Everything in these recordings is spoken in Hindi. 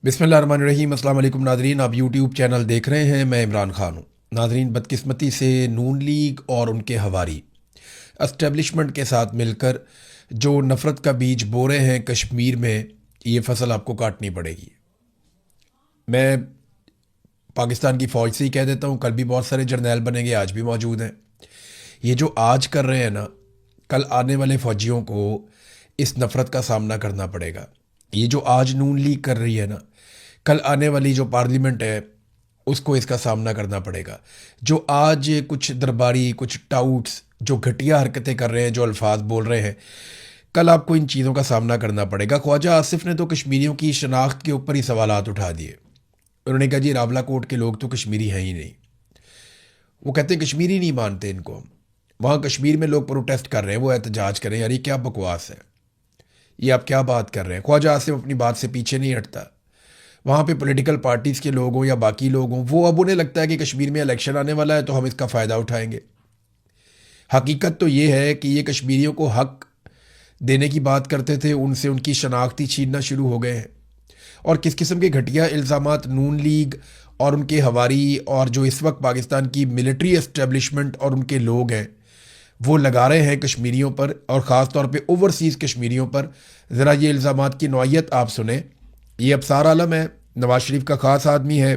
बिस्मिल्लाहिर्रहमानिर्रहीम। अस्सलाम वालेकुम नाजरीन, आप यूट्यूब चैनल देख रहे हैं। मैं इमरान खान हूँ। नाजरीन, बदकिस्मती से नून लीग और उनके हवारी एस्टेब्लिशमेंट के साथ मिलकर जो नफ़रत का बीज बो रहे हैं कश्मीर में, ये फसल आपको काटनी पड़ेगी। मैं पाकिस्तान की फ़ौज से ही कह देता हूँ, कल भी बहुत सारे जर्नैल बनेंगे, आज भी मौजूद हैं। ये जो आज कर रहे हैं ना, कल आने वाले फ़ौजियों को इस नफ़रत का सामना करना पड़ेगा। ये जो आज नून लीग कर रही है ना, कल आने वाली जो पार्लियामेंट है उसको इसका सामना करना पड़ेगा। जो आज कुछ दरबारी, कुछ टाउट्स जो घटिया हरकतें कर रहे हैं, जो अल्फाज बोल रहे हैं, कल आपको इन चीज़ों का सामना करना पड़ेगा। ख्वाजा आसिफ ने तो कश्मीरियों की शनाख्त के ऊपर ही सवालात उठा दिए। उन्होंने कहा जी रावला कोट के लोग तो कश्मीरी हैं ही नहीं। वो कहते हैं कश्मीरी नहीं मानते इनको हम। वहाँ कश्मीर में लोग प्रोटेस्ट कर रहे हैं, वो एहतजाज कर रहे हैं। यार ये क्या बकवास है, ये आप क्या बात कर रहे हैं। ख्वाजा आसिफ अपनी बात से पीछे नहीं हटता। वहाँ पे पॉलिटिकल पार्टीज़ के लोग हों या बाकी लोग हों, वो अब उन्हें लगता है कि कश्मीर में इलेक्शन आने वाला है तो हम इसका फ़ायदा उठाएंगे। हकीकत तो ये है कि ये कश्मीरियों को हक देने की बात करते थे, उनसे उनकी शनाख्ती छीनना शुरू हो गए हैं। और किस किस्म के घटिया इल्ज़ामात नून लीग और उनके हवारी और जो इस वक्त पाकिस्तान की मिलिट्री एस्टेब्लिशमेंट और उनके लोग हैं वो लगा रहे हैं कश्मीरियों पर, और ख़ास तौर पे ओवरसीज़ कश्मीरियों पर। ज़रा ये इल्ज़ामात की नौइयत आप सुने। ये अबसार आलम है, नवाज शरीफ का ख़ास आदमी है,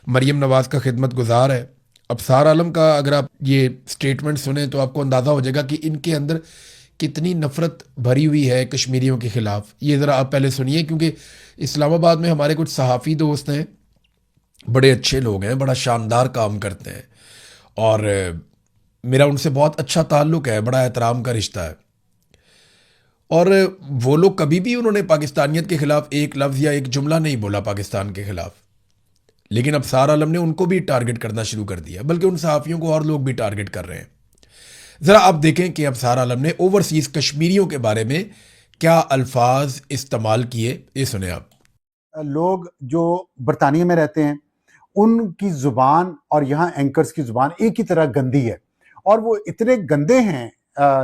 मरीम नवाज़ का खिदमत गुजार है। अबसार आलम का अगर आप ये स्टेटमेंट सुने तो आपको अंदाज़ा हो जाएगा कि इनके अंदर कितनी नफ़रत भरी हुई है कश्मीरियों के ख़िलाफ़। ये ज़रा आप पहले सुनिए, क्योंकि इस्लामाबाद में हमारे कुछ सहाफ़ी दोस्त हैं, बड़े अच्छे लोग हैं, बड़ा शानदार काम करते हैं, और मेरा उनसे बहुत अच्छा ताल्लुक़ है, बड़ा एहतराम का रिश्ता है। और वो लोग कभी भी उन्होंने पाकिस्तानियत के ख़िलाफ़ एक लफ्ज़ या एक जुमला नहीं बोला पाकिस्तान के ख़िलाफ़। लेकिन अब सार आलम ने उनको भी टारगेट करना शुरू कर दिया, बल्कि उन सहाफ़ियों को और लोग भी टारगेट कर रहे हैं। ज़रा आप देखें कि अब सार आलम ने ओवरसीज़ कश्मीरियों के बारे में क्या अल्फाज इस्तेमाल किए, ये सुने आप। लोग जो बरतानिया में रहते हैं उनकी जुबान और यहाँ एंकर्स की जुबान एक ही तरह गंदी है, और वो इतने गंदे हैं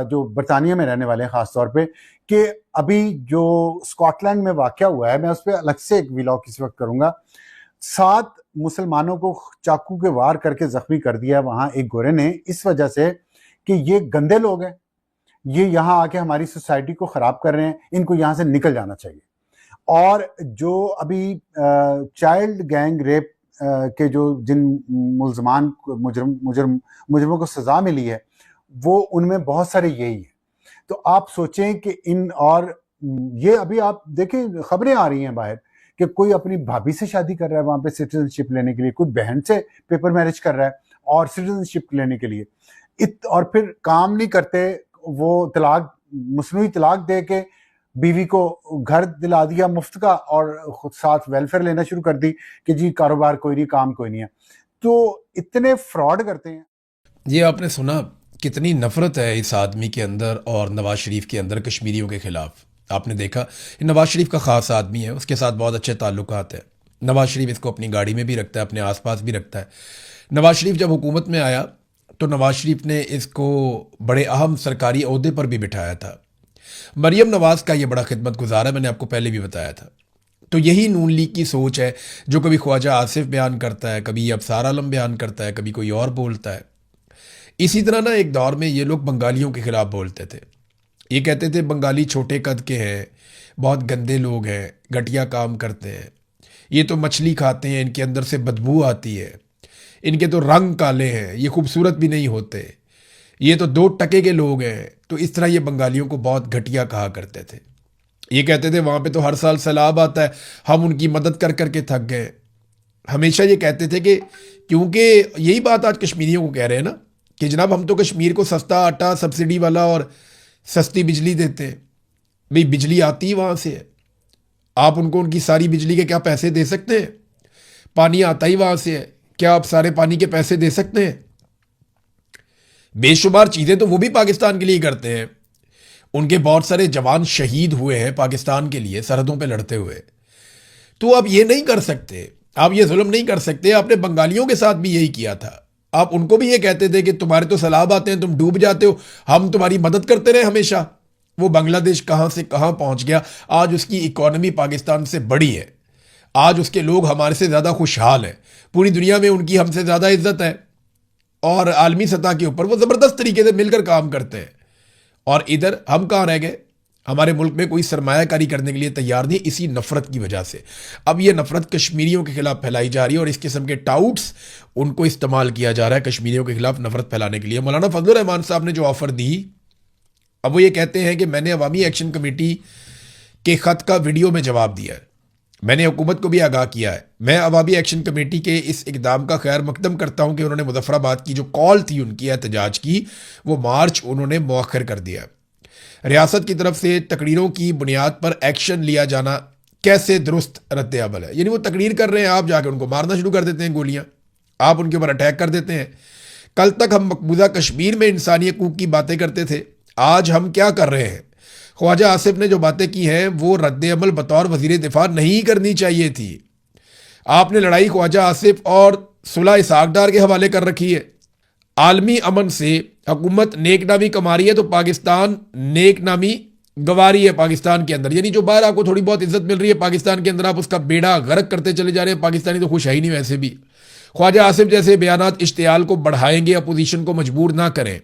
जो बरतानिया में रहने वाले हैं खास तौर पे, कि अभी जो स्कॉटलैंड में वाक़या हुआ है, मैं उस पर अलग से एक व्लॉग इस वक्त करूंगा। 7 मुसलमानों को चाकू के वार करके जख्मी कर दिया वहां एक गोरे ने, इस वजह से कि ये गंदे लोग हैं, ये यहाँ आके हमारी सोसाइटी को खराब कर रहे हैं, इनको यहाँ से निकल जाना चाहिए। और जो अभी चाइल्ड गैंग रेप के जो जिन मुल्जमान मुजरमों को सजा मिली है, वो उनमें बहुत सारे यही है। तो आप सोचें कि इन, और ये अभी आप देखें खबरें आ रही हैं बाहर कि कोई अपनी भाभी से शादी कर रहा है वहां पे सिटीजनशिप लेने के लिए, कोई बहन से पेपर मैरिज कर रहा है और सिटीजनशिप लेने के लिए, और फिर काम नहीं करते, वो तलाक, मसनूई तलाक दे के बीवी को घर दिला दिया मुफ्त का, और खुद साथ वेलफेयर लेना शुरू कर दी कि जी कारोबार कोई नहीं, काम कोई नहीं है। तो इतने फ्रॉड करते हैं। ये आपने सुना कितनी नफ़रत है इस आदमी के अंदर और नवाज शरीफ के अंदर कश्मीरियों के ख़िलाफ़। आपने देखा, नवाज शरीफ का ख़ास आदमी है, उसके साथ बहुत अच्छे ताल्लुकात हैं। नवाज शरीफ इसको अपनी गाड़ी में भी रखता है, अपने आसपास भी रखता है। नवाज शरीफ जब हुकूमत में आया तो नवाज शरीफ ने इसको बड़े अहम सरकारी ओहदे पर भी बिठाया था। मरीम नवाज़ का ये बड़ा खिदमत गुजार है, मैंने आपको पहले भी बताया था। तो यही नून लीग की सोच है, जो कभी ख्वाजा आसिफ बयान करता है, कभी अबसार आलम बयान करता है, कभी कोई और बोलता है। इसी तरह ना एक दौर में ये लोग बंगालियों के खिलाफ बोलते थे। ये कहते थे बंगाली छोटे कद के हैं, बहुत गंदे लोग हैं, घटिया काम करते हैं, ये तो मछली खाते हैं, इनके अंदर से बदबू आती है, इनके तो रंग काले हैं, ये खूबसूरत भी नहीं होते, ये तो 2 टके के लोग हैं। तो इस तरह ये बंगालियों को बहुत घटिया कहा करते थे। ये कहते थे वहाँ पे तो हर साल सैलाब आता है, हम उनकी मदद कर करके थक गए। हमेशा ये कहते थे कि, क्योंकि यही बात आज कश्मीरियों को कह रहे हैं ना कि जनाब हम तो कश्मीर को सस्ता आटा, सब्सिडी वाला और सस्ती बिजली देते हैं। भाई बिजली आती ही वहाँ से है, आप उनको उनकी सारी बिजली के क्या पैसे दे सकते हैं? पानी आता ही वहाँ से है, क्या आप सारे पानी के पैसे दे सकते हैं? बेशुमार चीज़ें तो वो भी पाकिस्तान के लिए करते हैं। उनके बहुत सारे जवान शहीद हुए हैं पाकिस्तान के लिए सरहदों पे लड़ते हुए। तो आप ये नहीं कर सकते, आप ये जुल्म नहीं कर सकते। आपने बंगालियों के साथ भी यही किया था। आप उनको भी ये कहते थे कि तुम्हारे तो सैलाब आते हैं, तुम डूब जाते हो, हम तुम्हारी मदद करते रहे हमेशा। वो बांग्लादेश कहाँ से कहाँ पहुँच गया, आज उसकी इकॉनमी पाकिस्तान से बड़ी है। आज उसके लोग हमारे से ज़्यादा खुशहाल हैं, पूरी दुनिया में उनकी हमसे ज़्यादा इज्जत है और आलमी सतह के ऊपर वो ज़बरदस्त तरीके से मिलकर काम करते हैं। और इधर हम कहाँ रह गए? हमारे मुल्क में कोई सरमायाकारी करने के लिए तैयार नहीं, इसी नफरत की वजह से। अब ये नफरत कश्मीरियों के खिलाफ फैलाई जा रही है और इस किस्म के टाउट्स उनको इस्तेमाल किया जा रहा है कश्मीरियों के खिलाफ नफरत फैलाने के लिए। मौलाना फजलुर रहमान साहब ने जो ऑफर दी, अब वो ये कहते हैं कि मैंने अवामी एक्शन कमेटी के खत का वीडियो में जवाब दिया है, मैंने हुकूमत को भी आगाह किया है। मैं अवामी एक्शन कमेटी के इस इकदाम का खैर मकदम करता हूं कि उन्होंने मुजफ्फराबाद की जो कॉल थी उनकी एहतजाज की, वो मार्च उन्होंने मौखर कर दिया। रियासत की तरफ से तकरीरों की बुनियाद पर एक्शन लिया जाना कैसे दुरुस्त रद्द अमल है? यानी वो तकरीर कर रहे हैं, आप जाकर उनको मारना शुरू कर देते हैं, गोलियां आप उनके ऊपर अटैक कर देते हैं। कल तक हम मकबूजा कश्मीर में इंसानी हकूक की बातें करते थे, आज हम क्या कर रहे हैं? ख्वाजा आसिफ ने जो बातें की हैं वो रद्द अमल बतौर वजीर दिफा नहीं करनी चाहिए थी। आपने लड़ाई ख्वाजा आसिफ और सुलह इसहाक डार के हवाले कर रखी है। आलमी अमन से हुकूमत नेकनामी कमा रही है तो पाकिस्तान नेकनामी गंवा रही है पाकिस्तान के अंदर। यानी जो बाहर आपको थोड़ी बहुत इज्जत मिल रही है पाकिस्तान के अंदर, आप उसका बेड़ा गर्क करते चले जा रहे हैं। पाकिस्तानी तो खुश है ही नहीं वैसे भी। ख्वाजा आसिफ जैसे बयानात इश्तियाल को बढ़ाएंगे, अपोजिशन को मजबूर ना करें।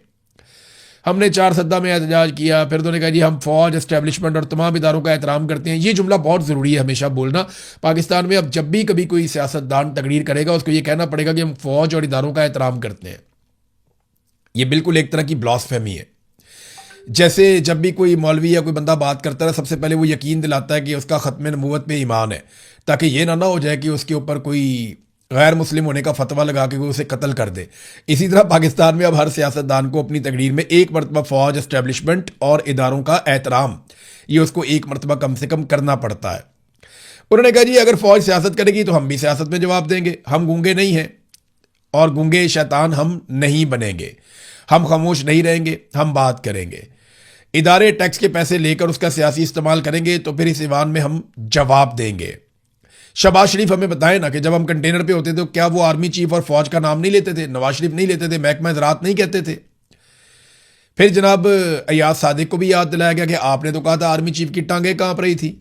हमने 4 सद्दा में एहतजाज किया, फिर उन्होंने कहा जी हम फौज, एस्टेब्लिशमेंट और तमाम इदारों का एहतराम करते हैं। ये जुमला बहुत ज़रूरी है हमेशा बोलना। पाकिस्तान में अब जब भी कभी कोई सियासतदान तकरीर करेगा उसको ये कहना पड़ेगा कि हम फौज और इदारों का एहतराम करते हैं। ये बिल्कुल एक तरह की ब्लास्फेमी है। जैसे जब भी कोई मौलवी या कोई बंदा बात करता है, सबसे पहले वो यकीन दिलाता है कि उसका ख़त्म नबूवत पे ईमान है, ताकि ये ना हो जाए कि उसके ऊपर कोई गैर मुस्लिम होने का फतवा लगा के वो उसे कत्ल कर दे। इसी तरह पाकिस्तान में अब हर सियासतदान को अपनी तकरीर में एक मरतबा फौज, एस्टेब्लिशमेंट और इदारों का एहतराम, ये उसको एक मरतबा कम से कम करना पड़ता है। उन्होंने कहा जी अगर फौज सियासत करेगी तो हम भी सियासत में जवाब देंगे, हम गूंगे नहीं हैं और गूंगे शैतान हम नहीं बनेंगे, हम खामोश नहीं रहेंगे, हम बात करेंगे। इदारे टैक्स के पैसे लेकर उसका सियासी इस्तेमाल करेंगे तो फिर इस ईवान में हम जवाब देंगे। शहबाज शरीफ हमें बताए ना कि जब हम कंटेनर पे होते तो क्या वो आर्मी चीफ और फौज का नाम नहीं लेते थे, नवाज शरीफ नहीं लेते थे, महकमा ज़राअत नहीं कहते थे। फिर जनाब अयाज सादिक को भी याद दिलाया गया कि आपने तो कहा था आर्मी चीफ की टांगें कांप रही थी,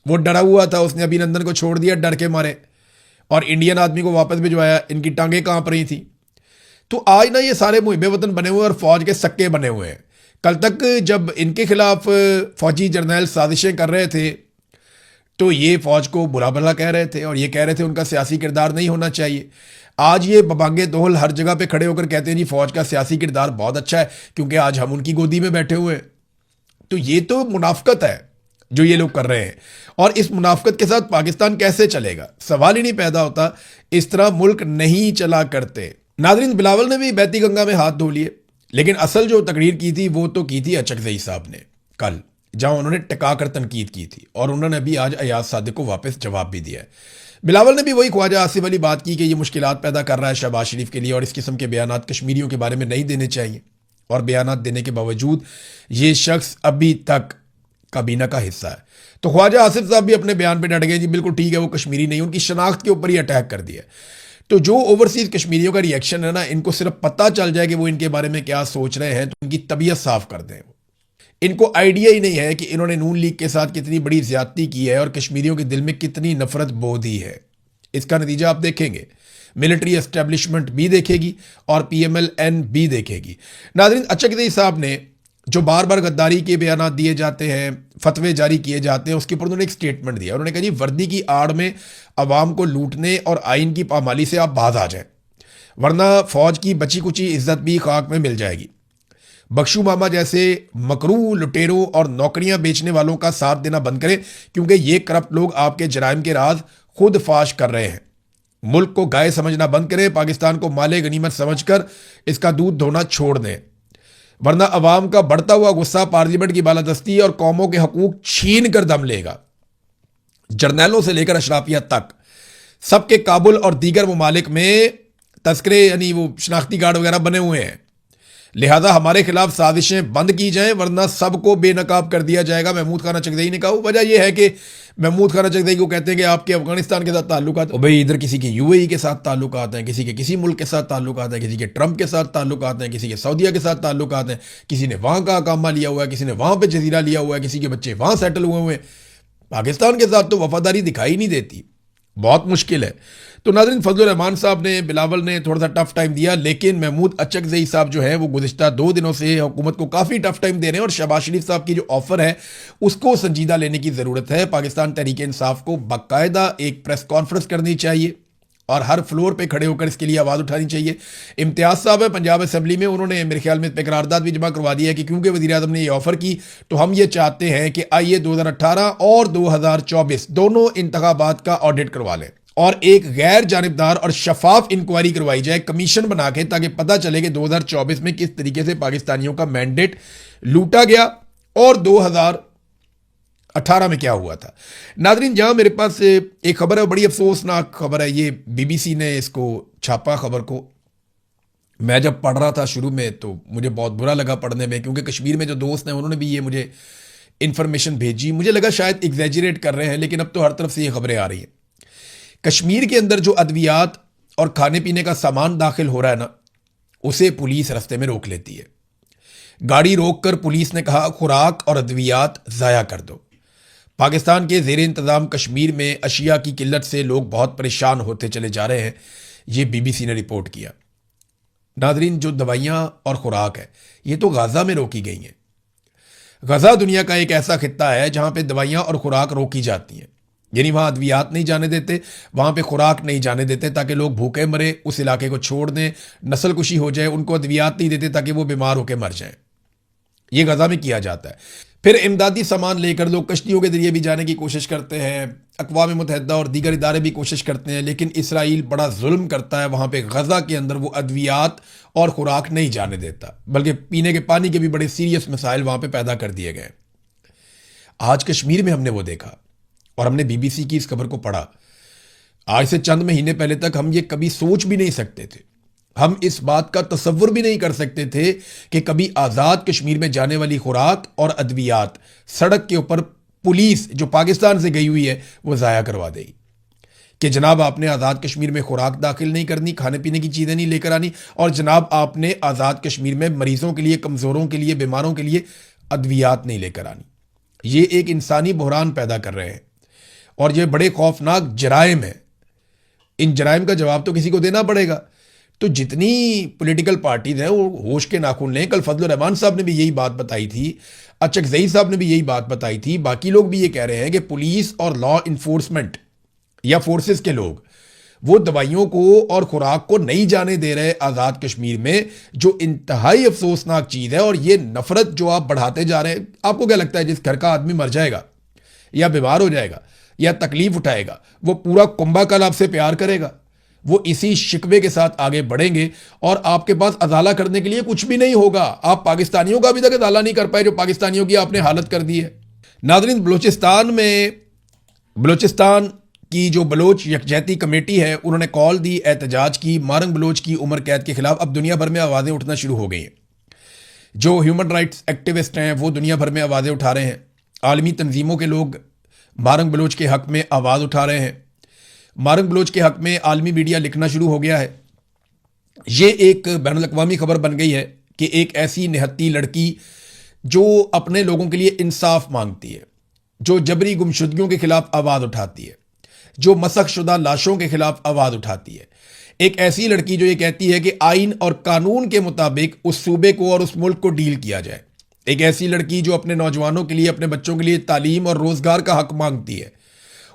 वो डरा हुआ था, उसने अभिनंदन को छोड़ दिया डर के मारे और इंडियन आदमी को वापस भिजवाया, इनकी टांगें कांप रही थी। तो आज ना ये सारे मुहिब वतन बने हुए और फौज के सक्के बने हुए हैं। कल तक जब इनके खिलाफ फौजी जर्नैल साजिशें कर रहे थे तो ये फौज को बुरा भला कह रहे थे और ये कह रहे थे उनका सियासी किरदार नहीं होना चाहिए। आज ये बबांगे दोहल हर जगह पे खड़े होकर कहते हैं जी फौज का सियासी किरदार बहुत अच्छा है क्योंकि आज हम उनकी गोदी में बैठे हुए हैं। तो ये तो मुनाफकत है जो ये लोग कर रहे हैं और इस मुनाफकत के साथ पाकिस्तान कैसे चलेगा, सवाल ही नहीं पैदा होता। इस तरह मुल्क नहीं चला करते। नाज़रीन, बिलावल ने भी बहती गंगा में हाथ धो लिए, लेकिन असल जो तकरीर की थी वो तो की थी अचकज़ई साहब ने कल, जहां उन्होंने टिकाकर तनकीद की थी और उन्होंने अभी आज अयाज सादिक को वापस जवाब भी दिया है। बिलावल ने भी वही ख्वाजा आसिफ वाली बात की कि ये मुश्किलात पैदा कर रहा है शहबाज शरीफ के लिए और इस किस्म के बयानात कश्मीरियों के बारे में नहीं देने चाहिए। और बयानात देने के बावजूद ये शख्स अभी तक काबीना का हिस्सा है। तो ख्वाजा आसिफ साहब भी अपने बयान पर डट गए जी बिल्कुल ठीक है वो कश्मीरी नहीं, उनकी शनाख्त के ऊपर ही अटैक कर दिया। तो जो ओवरसीज कश्मीरियों का रिएक्शन है ना, इनको सिर्फ पता चल जाए कि वो इनके बारे में क्या सोच रहे हैं तो उनकी तबीयत साफ कर दें। इनको आइडिया ही नहीं है कि इन्होंने नून लीग के साथ कितनी बड़ी ज्यादती की है और कश्मीरियों के दिल में कितनी नफरत बो दी है। इसका नतीजा आप देखेंगे, मिलिट्री एस्टेब्लिशमेंट भी देखेगी और PMLN भी देखेगी। नाज़रीन, अचकज़ई साहब ने जो बार बार गद्दारी के बयान दिए जाते हैं, फतवे जारी किए जाते हैं, उसके ऊपर उन्होंने एक स्टेटमेंट दिया। उन्होंने कहा जी वर्दी की आड़ में अवाम को लूटने और आइन की पामाली से आप बाज आ जाएं, वरना फौज की बची कुची इज्जत भी खाक में मिल जाएगी। बख्शू मामा जैसे मकरू लुटेरों और नौकरियां बेचने वालों का साथ देना बंद करें क्योंकि ये करप्ट लोग आपके जराइम के राज खुद फाश कर रहे हैं। मुल्क को गाय समझना बंद करें, पाकिस्तान को माले गनीमत समझकर इसका दूध धोना छोड़ दें, वरना अवाम का बढ़ता हुआ गुस्सा पार्लियामेंट की बालादस्ती और कौमों के हकूक छीन कर दम लेगा। जर्नैलों से लेकर अशराफिया तक सबके काबुल और दीगर ममालिक में तस्करे यानी वो शनाख्ती कार्ड वगैरह बने हुए हैं। लिहाजा हमारे खिलाफ साजिशें बंद की जाएं वरना सबको बेनकाब कर दिया जाएगा। महमूद खान अचकज़ई ने कहा। वजह यह है कि महमूद खान अचकज़ई को कहते हैं कि आपके अफगानिस्तान के साथ ताल्लुकात, भाई इधर किसी के UAE के साथ ताल्लुकात हैं, किसी के किसी मुल्क के साथ ताल्लुकात हैं, किसी के ट्रंप के साथ ताल्लुकात हैं, किसी के सऊदीया के साथ ताल्लुकात हैं, किसी ने वहाँ का अकामा लिया हुआ है, किसी ने वहाँ पर जजीरा लिया हुआ है, किसी के बच्चे वहाँ सेटल हुए हुए हैं। पाकिस्तान के साथ तो वफादारी दिखाई नहीं देती। बहुत मुश्किल है। तो नाज़रीन, फजलुर रहमान साहब ने, बिलावल ने थोड़ा सा टफ टाइम दिया, लेकिन महमूद अचकज़ई साहब जो है वो गुज़िश्ता 2 दिनों से हुकूमत को काफ़ी टफ टाइम दे रहे हैं और शहबाज शरीफ साहब की जो ऑफर है उसको संजीदा लेने की ज़रूरत है। पाकिस्तान तहरीक इंसाफ को बाकायदा एक प्रेस कॉन्फ्रेंस करनी चाहिए और हर फ्लोर पे खड़े होकर इसके लिए आवाज़ उठानी चाहिए। इम्तियाज़ साहब है पंजाब असम्बली में, उन्होंने मेरे ख्याल में इस पर करारदाद भी जमा करवा दिया है कि क्योंकि वज़ीर आज़म ने ये ऑफ़र की तो हम ये चाहते हैं कि आइए 2018 और 2024 दोनों इंतखाबात का ऑडिट करवा लें और एक गैर जानिबदार और शफाफ इंक्वायरी करवाई जाए कमीशन बना के, ताकि पता चले कि 2024 में किस तरीके से पाकिस्तानियों का मैंडेट लूटा गया और 2018 में क्या हुआ था। नाजरीन, जहां मेरे पास एक खबर है, बड़ी अफसोसनाक खबर है, ये बीबीसी ने इसको छापा खबर को। मैं जब पढ़ रहा था शुरू में तो मुझे बहुत बुरा लगा पढ़ने में, क्योंकि कश्मीर में जो दोस्त हैं उन्होंने भी ये मुझे इंफॉर्मेशन भेजी। मुझे लगा शायद एग्जैजरेट कर रहे हैं, लेकिन अब तो हर तरफ से ये खबरें आ रही हैं। कश्मीर के अंदर जो अद्वियात और खाने पीने का सामान दाखिल हो रहा है ना, उसे पुलिस रास्ते में रोक लेती है। गाड़ी रोककर पुलिस ने कहा खुराक और अद्वियात ज़ाया कर दो। पाकिस्तान के ज़ेर इंतज़ाम कश्मीर में अशिया की किल्लत से लोग बहुत परेशान होते चले जा रहे हैं, ये बीबीसी ने रिपोर्ट किया। नाजरीन, जो दवाइयाँ और खुराक है ये तो गाज़ा में रोकी गई हैं। गजा दुनिया का एक ऐसा खित्ता है जहाँ पे दवाइयाँ और खुराक रोकी जाती हैं, यानी वहाँ अद्वियात नहीं जाने देते, वहाँ पे खुराक नहीं जाने देते ताकि लोग भूखे मरे, उस इलाके को छोड़ दें, नस्ल कुशी हो जाए। उनको अद्वियात नहीं देते ताकि वो बीमार होकर मर जाएं। ये गजा में किया जाता है। फिर इमदादी सामान लेकर लोग कश्तियों के जरिए भी जाने की कोशिश करते हैं। अक़वाम मुत्तहिदा और दीगर इदारे भी कोशिश करते हैं, लेकिन इसराइल बड़ा जुल्म करता है। वहाँ पे गजा के अंदर वो अद्वियात और खुराक नहीं जाने देता, बल्कि पीने के पानी के भी बड़े सीरियस मसाइल वहाँ पे पैदा कर दिए गए। आज कश्मीर में हमने वो देखा और हमने बीबीसी की इस खबर को पढ़ा। आज से चंद महीने पहले तक हम ये कभी सोच भी नहीं सकते थे, हम इस बात का तसव्वुर भी नहीं कर सकते थे कि कभी आज़ाद कश्मीर में जाने वाली खुराक और अद्वियात सड़क के ऊपर पुलिस जो पाकिस्तान से गई हुई है वो ज़ाया करवा देगी कि जनाब आपने आज़ाद कश्मीर में खुराक दाखिल नहीं करनी, खाने पीने की चीज़ें नहीं लेकर आनी, और जनाब आपने आज़ाद कश्मीर में मरीज़ों के लिए, कमज़ोरों के लिए, बीमारों के लिए अद्वियात नहीं लेकर आनी। ये एक इंसानी बहरान पैदा कर रहे हैं और ये बड़े खौफनाक जराइम है। इन जराइम का जवाब तो किसी को देना पड़ेगा। तो जितनी पॉलिटिकल पार्टीज हैं वो होश के नाखून लें। कल फजलुर रहमान साहब ने भी यही बात बताई थी, अचकज़ई साहब ने भी यही बात बताई थी, बाकी लोग भी ये कह रहे हैं कि पुलिस और लॉ इन्फोर्समेंट या फोर्सेस के लोग वो दवाइयों को और खुराक को नहीं जाने दे रहे आज़ाद कश्मीर में, जो इंतहाई अफसोसनाक चीज़ है। और ये नफरत जो आप बढ़ाते जा रहे हैं, आपको क्या लगता है जिस घर का आदमी मर जाएगा या बीमार हो जाएगा या तकलीफ उठाएगा, वो पूरा कुंभा कल आपसे प्यार करेगा? वो इसी शिकवे के साथ आगे बढ़ेंगे और आपके पास अजाला करने के लिए कुछ भी नहीं होगा। आप पाकिस्तानियों का अभी तक अजाला नहीं कर पाए जो पाकिस्तानियों की आपने हालत कर दी है। नाज़रीन, बलूचिस्तान की जो बलोच यकजहती कमेटी है उन्होंने कॉल दी एहतजाज की। मारंग बलोच की उम्र कैद के खिलाफ अब दुनिया भर में आवाज़ें उठना शुरू हो गई हैं। जो ह्यूमन राइट्स एक्टिविस्ट हैं वो दुनिया भर में आवाज़ें उठा रहे हैं। आलमी तंजीमों के लोग मारंग बलोच के हक़ में आवाज़ उठा रहे हैं। मारंग बलोच के हक़ में आलमी मीडिया लिखना शुरू हो गया है। ये एक बैनुल-अक़वामी खबर बन गई है कि एक ऐसी निहत्ती लड़की जो अपने लोगों के लिए इंसाफ मांगती है, जो जबरी गुमशुदगियों के खिलाफ आवाज़ उठाती है, जो मसख़शुदा लाशों के खिलाफ आवाज़ उठाती है, एक ऐसी लड़की जो ये कहती है कि आइन और कानून के मुताबिक उस सूबे को और उस मुल्क को डील किया जाए, एक ऐसी लड़की जो अपने नौजवानों के लिए, अपने बच्चों के लिए तालीम और रोज़गार का हक़ मांगती है,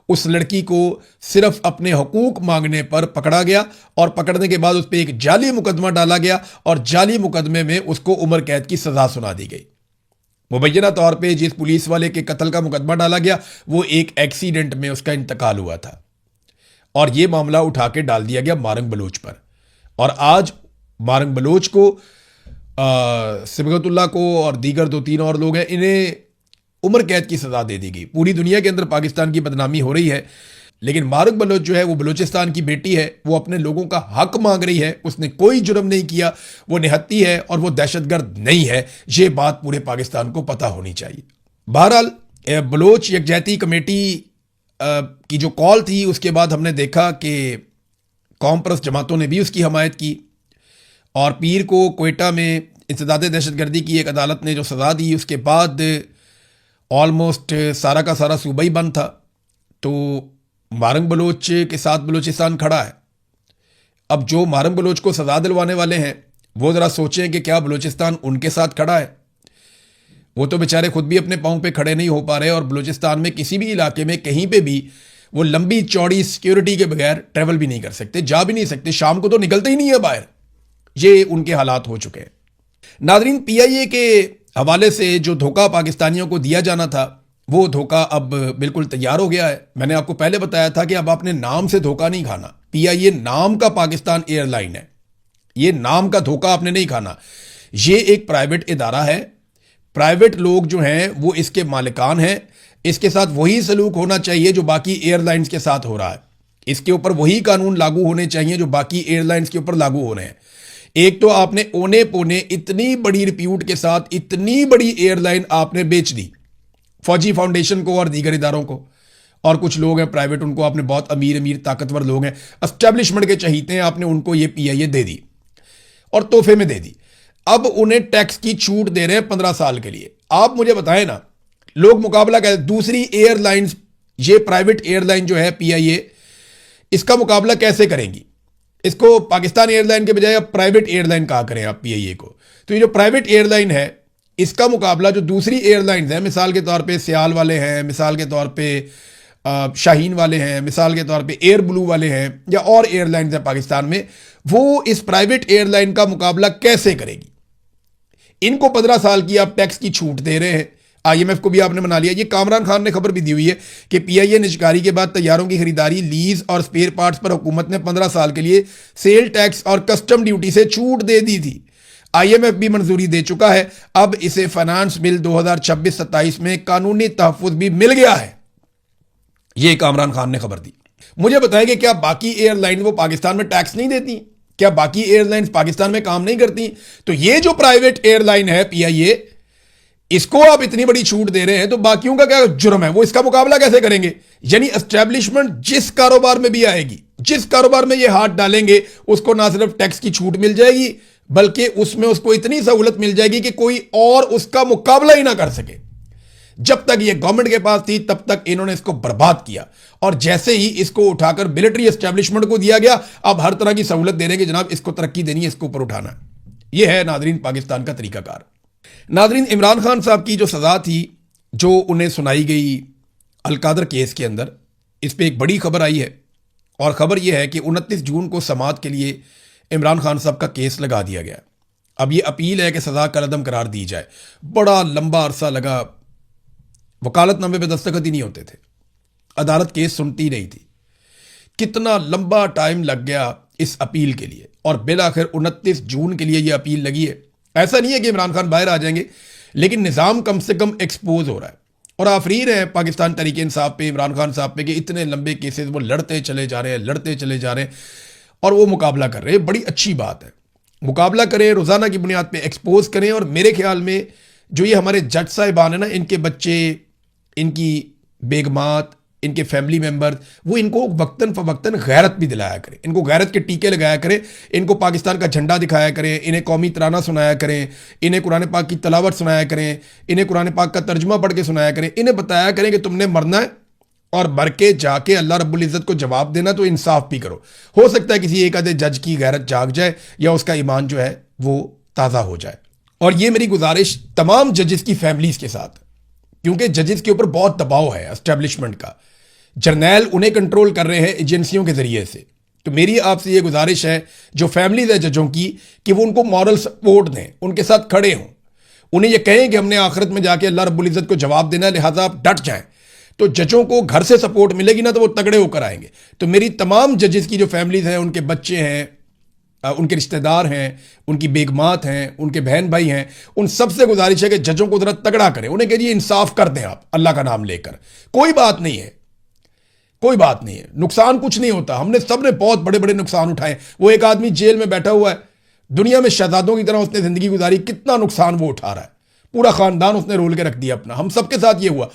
उस लड़की को सिर्फ अपने हकूक मांगने पर पकड़ा गया और पकड़ने के बाद उस पर एक जाली मुकदमा डाला गया और जाली मुकदमे में उसको उम्र कैद की सज़ा सुना दी गई। मुबैना तौर पे जिस पुलिस वाले के कत्ल का मुकदमा डाला गया वो एक एक्सीडेंट में उसका इंतकाल हुआ था और ये मामला उठा के डाल दिया गया मारंग बलोच पर। और आज मारंग बलोच को, सिबगतुल्लाह को और दीगर 2-3 और लोग हैं, इन्हें उम्र कैद की सज़ा दे दी गई। पूरी दुनिया के अंदर पाकिस्तान की बदनामी हो रही है, लेकिन मारंग बलोच जो है वो बलूचिस्तान की बेटी है, वो अपने लोगों का हक मांग रही है। उसने कोई जुर्म नहीं किया, वो निहत्ती है और वो दहशतगर्द नहीं है। ये बात पूरे पाकिस्तान को पता होनी चाहिए। बहरहाल बलोच यकजहती कमेटी की जो कॉल थी उसके बाद हमने देखा कि कौम परस्त जमातों ने भी उसकी हमायत की और पीर को कोयटा में इंसदाद दहशतगर्दी की एक अदालत ने जो सज़ा दी उसके बाद ऑलमोस्ट सारा का सारा सूबा ही बंद था। तो मारंग बलोच के साथ बलूचिस्तान खड़ा है। अब जो मारंग बलोच को सजा दिलवाने वाले हैं वो ज़रा सोचें कि क्या बलूचिस्तान उनके साथ खड़ा है। वो तो बेचारे खुद भी अपने पाँव पे खड़े नहीं हो पा रहे और बलूचिस्तान में किसी भी इलाके में कहीं पे भी वो लंबी चौड़ी सिक्योरिटी के बगैर ट्रैवल भी नहीं कर सकते, जा भी नहीं सकते, शाम को तो निकलते ही नहीं है बाहर। ये उनके हालात हो चुके हैं। नाजरीन, पीआईए के हवाले से जो धोखा पाकिस्तानियों को दिया जाना था वो धोखा अब बिल्कुल तैयार हो गया है। मैंने आपको पहले बताया था कि अब आपने नाम से धोखा नहीं खाना। पीआईए नाम का पाकिस्तान एयरलाइन है, ये नाम का धोखा आपने नहीं खाना। ये एक प्राइवेट इदारा है, प्राइवेट लोग जो हैं वो इसके मालिकान हैं। इसके साथ वही सलूक होना चाहिए जो बाकी एयरलाइंस के साथ हो रहा है। इसके ऊपर वही कानून लागू होने चाहिए जो बाकी एयरलाइंस के ऊपर लागू हो रहे हैं। एक तो आपने ओने पोने इतनी बड़ी रिप्यूट के साथ इतनी बड़ी एयरलाइन आपने बेच दी फौजी फाउंडेशन को और दीगर इदारों को, और कुछ लोग हैं प्राइवेट, उनको आपने, बहुत अमीर अमीर ताकतवर लोग हैं, एस्टेब्लिशमेंट के चहीते हैं, आपने उनको ये पीआईए दे दी और तोहफे में दे दी। अब उन्हें टैक्स की छूट दे रहे हैं 15 साल के लिए। आप मुझे बताएं ना, लोग मुकाबला कर दूसरी एयरलाइंस, ये प्राइवेट एयरलाइन जो है पीआईए, इसका मुकाबला कैसे करेंगी? इसको पाकिस्तान एयरलाइन के बजाय अब प्राइवेट एयरलाइन कहा करें आप पीआईए को। तो ये जो प्राइवेट एयरलाइन है इसका मुकाबला जो दूसरी एयरलाइंस हैं, मिसाल के तौर पे सियाल वाले हैं, मिसाल के तौर पे शाहीन वाले हैं, मिसाल के तौर पे एयर ब्लू वाले हैं, या और एयरलाइंस हैं पाकिस्तान में, वो इस प्राइवेट एयरलाइन का मुकाबला कैसे करेगी? इनको 15 साल की आप टैक्स की छूट दे रहे हैं। आईएमएफ को भी आपने मना लिया। ये कामरान खान ने खबर भी दी हुई है कि पीआईए निजकारी के बाद तैयारों की खरीदारी, लीज और स्पेयर पार्ट्स पर हुकूमत ने 15 साल के लिए सेल टैक्स और कस्टम ड्यूटी से छूट दे दी थी। आईएमएफ भी मंजूरी दे चुका है। अब इसे फाइनेंस बिल 2026-27 में कानूनी तहफ्फुज भी मिल गया है। यह कामरान खान ने खबर दी। मुझे बताएं कि क्या बाकी एयरलाइन वो पाकिस्तान में टैक्स नहीं देती? क्या बाकी एयरलाइंस पाकिस्तान में काम नहीं करती? तो ये जो प्राइवेट एयरलाइन है पीआईए, इसको आप इतनी बड़ी छूट दे रहे हैं तो बाकियों का क्या जुर्म है? वो इसका मुकाबला कैसे करेंगे? यानी एस्टेब्लिशमेंट जिस कारोबार में भी आएगी, जिस कारोबार में ये हाथ डालेंगे, उसको ना सिर्फ टैक्स की छूट मिल जाएगी बल्कि उसमें उसको इतनी सहूलत मिल जाएगी कि कोई और उसका मुकाबला ही ना कर सके। जब तक ये गवर्नमेंट के पास थी तब तक इन्होंने इसको बर्बाद किया, और जैसे ही इसको उठाकर मिलिट्री एस्टेब्लिशमेंट को दिया गया, अब हर तरह की सहूलत दे रहे हैं कि जनाब इसको तरक्की देनी है, इसको ऊपर उठाना है। यह है नाजरीन पाकिस्तान का तरीकाकार। नाजरीन, इमरान खान साहब की जो सजा थी, जो उन्हें सुनाई गई अलकादर केस के अंदर, इस पर एक बड़ी खबर आई है, और खबर यह है कि 29 जून को समाअत के लिए इमरान खान साहब का केस लगा दिया गया। अब यह अपील है कि सजा कलअदम करार दी जाए। बड़ा लंबा अरसा लगा, वकालतनामे पे दस्तखत ही नहीं होते थे, अदालत केस सुनती नहीं थी। कितना लंबा टाइम लग गया इस अपील के लिए, और बिलाखिर 29 जून के लिए यह अपील लगी है। ऐसा नहीं है कि इमरान खान बाहर आ जाएंगे, लेकिन निज़ाम कम से कम एक्सपोज हो रहा है, और आफरीन है पाकिस्तान तहरीक इंसाफ पे, इमरान खान साहब पे, कि इतने लंबे केसेस वो लड़ते चले जा रहे हैं, लड़ते चले जा रहे हैं, और वो मुकाबला कर रहे हैं। बड़ी अच्छी बात है, मुकाबला करें, रोज़ाना की बुनियाद पे एक्सपोज करें। और मेरे ख्याल में जो ये हमारे जज साहिबान है ना, इनके बच्चे, इनकी बेगमात, इनके फैमिली मेंबर, वो इनको वक्तन फवक्तन गैरत भी दिलाया करें, इनको गैरत के टीके लगाया करें, इनको पाकिस्तान का झंडा दिखाया करें, इन्हें कौमी तराना सुनाया करें, इन्हें कुरान पाक की तलावत सुनाया करें, इन्हें कुरान पाक का तर्जुमा पढ़ के सुनाया करें, इन्हें बताया करें कि तुमने मरना है और मर के जाके अल्लाह रब्बुल इज़्ज़त को जवाब देना, तो इंसाफ भी करो। हो सकता है किसी एक आधे जज की गैरत जाग जाए या उसका ईमान जो है वो ताज़ा हो जाए। और ये मेरी गुजारिश तमाम जजेस की फैमिलीज़ के साथ, क्योंकि जजेस के ऊपर बहुत दबाव है एस्टेब्लिशमेंट का, जर्नैल उन्हें कंट्रोल कर रहे हैं एजेंसियों के जरिए से। तो मेरी आपसे ये गुजारिश है जो फैमिलीज है जजों की, कि वो उनको मॉरल सपोर्ट दें, उनके साथ खड़े हों, उन्हें ये कहें कि हमने आखिरत में जाके अल्लाह रब्बुल इज़्ज़त को जवाब देना है, लिहाजा आप डट जाएं। तो जजों को घर से सपोर्ट मिलेगी ना, तो वो तगड़े होकर आएंगे। तो मेरी तमाम जजेस की जो फैमिलीज हैं, उनके बच्चे हैं, उनके रिश्तेदार हैं, उनकी बेगमात हैं, उनके बहन भाई हैं, उन सबसे गुजारिश है कि जजों को जरा तगड़ा करें, उन्हें कहिए इंसाफ कर दें आप अल्लाह का नाम लेकर। कोई बात नहीं है, कोई बात नहीं है, नुकसान कुछ नहीं होता। हमने सबने बहुत बड़े बड़े नुकसान उठाए। वो एक आदमी जेल में बैठा हुआ है, दुनिया में शहजादों की तरह उसने जिंदगी गुजारी, कितना नुकसान वो उठा रहा है, पूरा खानदान उसने रोल के रख दिया अपना। हम सबके साथ ये हुआ।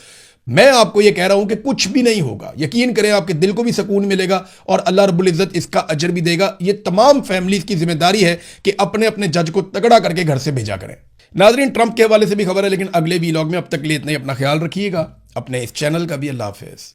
मैं आपको ये कह रहा हूं कि कुछ भी नहीं होगा, यकीन करें, आपके दिल को भी सुकून मिलेगा और अल्लाह रब्बुल इज़्ज़त इसका अजर भी देगा। ये तमाम फैमिलीज की जिम्मेदारी है कि अपने अपने जज को तगड़ा करके घर से भेजा करें। नाज़रीन, ट्रंप के हवाले से भी खबर है, लेकिन अगले वीलॉग में। अब तक के लिए इतना ही। अपना ख्याल रखिएगा, अपने इस चैनल का भी। अल्लाह हाफिज़।